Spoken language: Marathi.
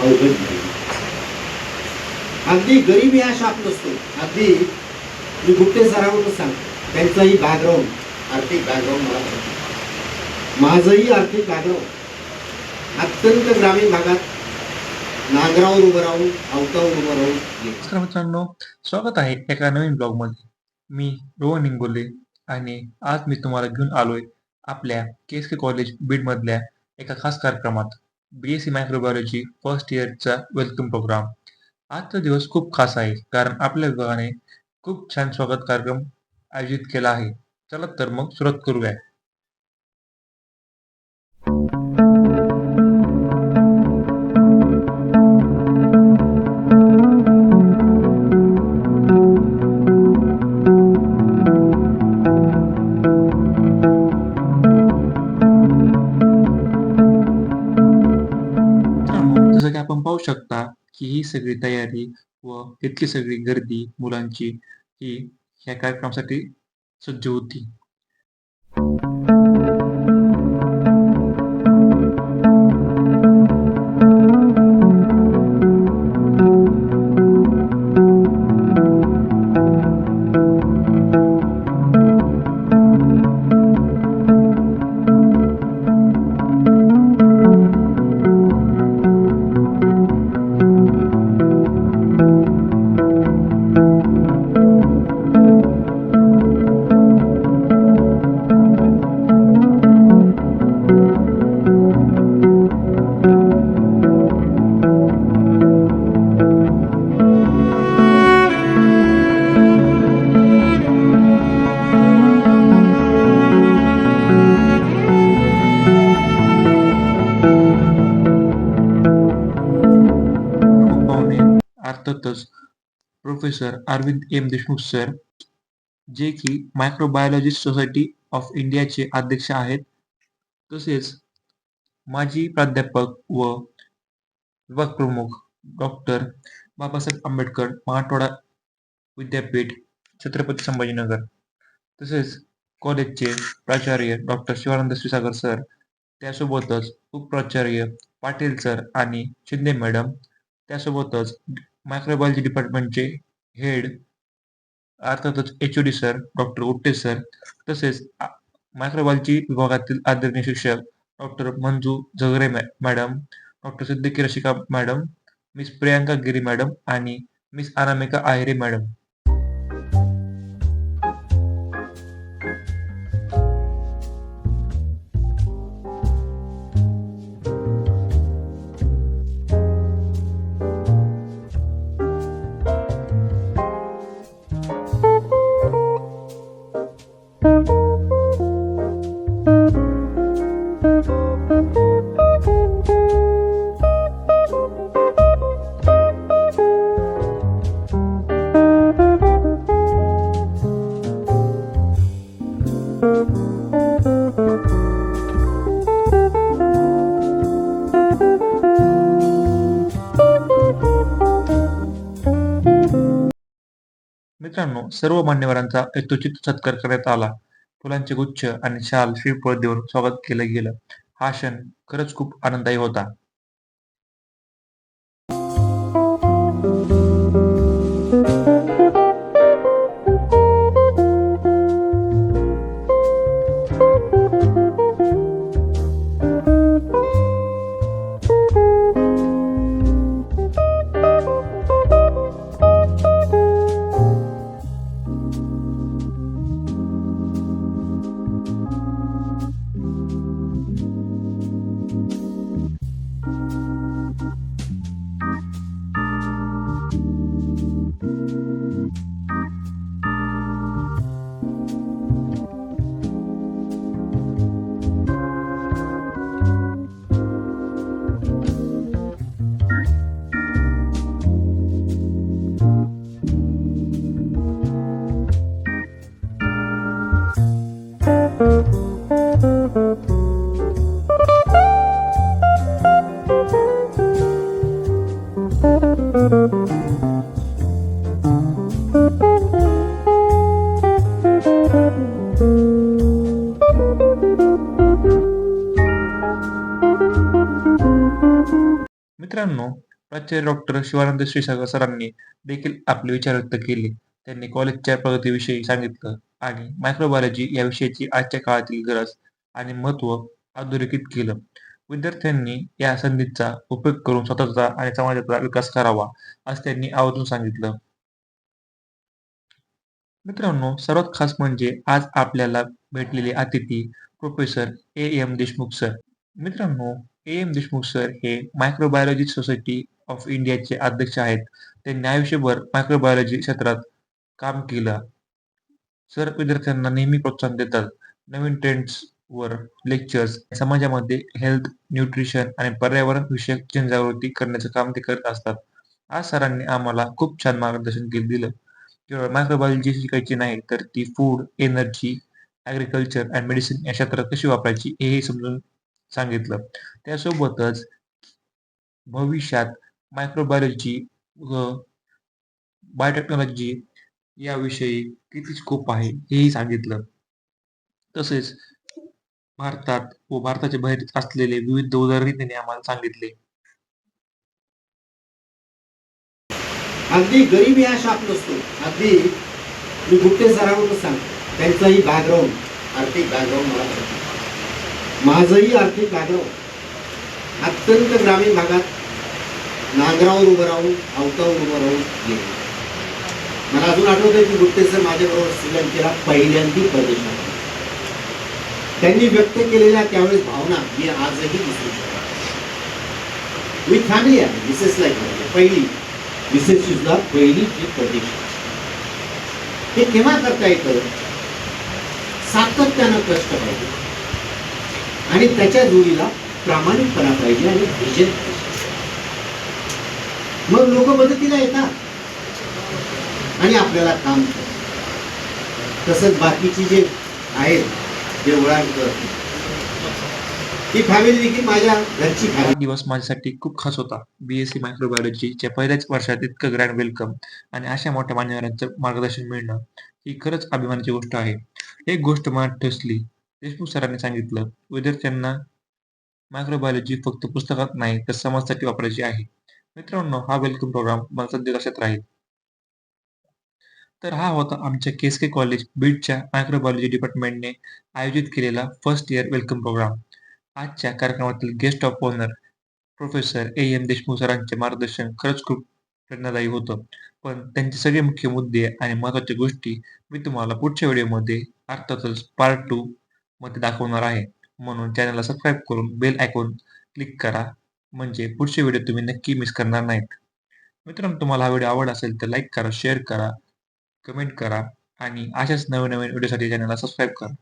अवघड नाही. अगदी गरीबी हा शाप नसतो. अगदी मी गुप्ते सरांवरून सांगतो, त्यांचंही बॅकग्राऊंड, आर्थिक बॅकग्राऊंड मला माहिती. माझंही आर्थिक बॅकग्राऊंड अत्यंत ग्रामीण भागात नांगरावर उभं राहून, अवतावर उभं राहून गेलं. नमस्कार मित्रांनो, स्वागत आहे एका नवीन ब्लॉगमध्ये. मी रोहन इंगोले आणि आज मी तुम्हाला घेऊन आलोय आपल्या के कॉलेज बीडमधल्या एका खास कार्यक्रमात. BSc मायक्रोबायोलॉजी फर्स्ट इयरचा वेलकम प्रोग्राम. आजचा दिवस खूप खास आहे कारण आपल्या विभागाने खूप छान स्वागत कार्यक्रम आयोजित केला आहे. चला तर मग सुरुवात करूया. मित्रांनो, जसं की आपण पाहू शकता की ही सगळी तयारी व इतकी सगळी गर्दी मुलांची ही ह्या कार्यक्रमासाठी सज्ज होती. प्रमुख पाहुणे अर्थातच professor Arvind M Deshmukh sir, जे की मायक्रोबायोलॉजिस्ट सोसायटी ऑफ इंडियाचे अध्यक्ष आहेत. तसेच माजी प्राध्यापक व विभाग प्रमुख डॉक्टर बाबासाहेब आंबेडकर मराठवाडा विद्यापीठ, छत्रपती संभाजीनगर. तसेच कॉलेजचे प्राचार्य डॉक्टर शिवानंद क्षीरसागर सर, त्यासोबतच उपप्राचार्य पाटील सर आणि शिंदे मॅडम, त्यासोबतच मायक्रोबायोलॉजी डिपार्टमेंटचे हेड अर्थातच HOD sir doctor Utte sir, तसेच मायक्रोबायोलॉजी विभागातील आदरणीय शिक्षक doctor Manju Zagare madam, doctor Siddiqui Rashika madam, miss Priyanka Giri madam आणि मिस अनामिका आहेरे मॅडम. मित्रांनो, सर्व मान्यवरांचा यथोचित सत्कार करण्यात आला. फुलांचे गुच्छ आणि शाल, श्रीफळ देऊन स्वागत केलं गेलं. हा क्षण खरंच खूप आनंददायी होता. मित्रांनो, प्राचार्य डॉक्टर शिवानंद क्षीरसागर सरांनी देखील आपले विचार व्यक्त केले. त्यांनी कॉलेजच्या प्रगतीविषयी सांगितलं आणि मायक्रोबायोलॉजी या विषयाची आजच्या काळातील गरज आणि महत्त्व अधोरेखित केलं. विद्यार्थ्यांनी या संधीचा उपयोग करून स्वतःचा आणि समाजाचा विकास करावा, असं त्यांनी आवर्जून सांगितलं. मित्रांनो, सर्वात खास म्हणजे आज आपल्याला भेटलेले अतिथी प्रोफेसर एम देशमुख सर. मित्रांनो, एम देशमुख सर हे मायक्रोबायोलॉजी सोसायटी ऑफ इंडियाचे अध्यक्ष आहेत. त्यांनी आयुष्यभर मायक्रोबायोलॉजी क्षेत्रात काम केलं. सर विद्यार्थ्यांना नेहमी प्रोत्साहन देतात. नवीन ट्रेंड्सवर लेक्चर्स, समाजामध्ये हेल्थ, न्यूट्रिशन आणि पर्यावरण विषयक जनजागृती करण्याचं काम ते करत असतात. आज सरांनी आम्हाला खूप छान मार्गदर्शन दिलं. केवळ मायक्रोबायोलॉजी शिकायची नाही, तर ती food, energy, agriculture and medicine या क्षेत्रात कशी वापरायची हेही समजून सांगितलं. त्यासोबतच भविष्यात मायक्रोबायोलॉजी व बायोटेक्नॉलॉजी याविषयी किती स्कोप आहे हेही सांगितलं. तसेच भारतात व भारताच्या बाहेर असलेले विविध उदाहरणही त्यांनी आम्हाला सांगितले. अगदी गरिबी हा शाप नसतो. अगदी मी गुप्ते सरांवरून सांगतो, त्यांचाही बॅकग्राऊंड, आर्थिक बॅकग्राऊंड मला माहिती. माझंही आर्थिक बॅकग्राऊंड अत्यंत ग्रामीण भागात नांगरावर उभं राहून, अवतावर उभं राहून गेले. मला अजून आठवतंय की गुप्ते सर माझ्याबरोबर श्रीलंकेला पहिल्यांदा परदेशात आले. त्यांनी व्यक्त केलेल्या त्यावेळेस भावना मी आजही विसरू शकतो. विथ फॅमिली आहे, मिसेस लाईक पहिली मिसेस सुद्धा पहिली ट्रिप परदेशात. हे केव्हा करता येतं? सातत्यानं कष्ट पाहिजे आणि त्याच्या जोडीला प्रामाणिकपणा पाहिजे आणि विजन पाहिजे. मग लोक मदतीला येतात आणि आपल्याला काम करतात. तसंच बाकीची जे आहेत, जे ओळख ती फॅमिली देखील माझ्या घरची हा फॅमिली. दिवस माझ्यासाठी खूप खास होता. BSc मायक्रोबायोलॉजीच्या पहिल्याच वर्षात इतकं ग्रँड वेलकम आणि अशा मोठ्या मान्यवरांचं मार्गदर्शन मिळणं ही खरंच अभिमानाची गोष्ट आहे. एक गोष्ट मनात ठसली. देशमुख सरांनी सांगितलं, विद्यार्थ्यांना मायक्रोबायोलॉजी फक्त पुस्तकात नाही, तर समाजासाठी वापरायची आहे. मित्रांनो, हा वेलकम प्रोग्राम मला सध्या लक्षात राहील. तर हा होता आमच्या KSK कॉलेज बीडच्या मायक्रोबायोलॉजी डिपार्टमेंटने आयोजित केलेला फर्स्ट इयर वेलकम प्रोग्राम. आजच्या कार्यक्रमातील guest of honour professor M Deshmukh सरांचे मार्गदर्शन खरंच खूप प्रेरणादायी होतं. पण त्यांचे सगळे मुख्य मुद्दे आणि महत्त्वाच्या गोष्टी मी तुम्हाला पुढच्या व्हिडिओमध्ये अर्थातच पार्ट 2 मध्ये दाखवणार आहे. म्हणून चॅनलला सबस्क्राईब करून बेल आयकॉन क्लिक करा, म्हणजे पुढचे व्हिडिओ तुम्ही नक्की मिस करणार नाहीत. मित्रांनो, तुम्हाला हा व्हिडिओ आवडला असेल तर लाईक करा, शेअर करा, कमेंट करा आणि अशाच नवीन-नवीन व्हिडिओसाठी चॅनलला सबस्क्राईब करा.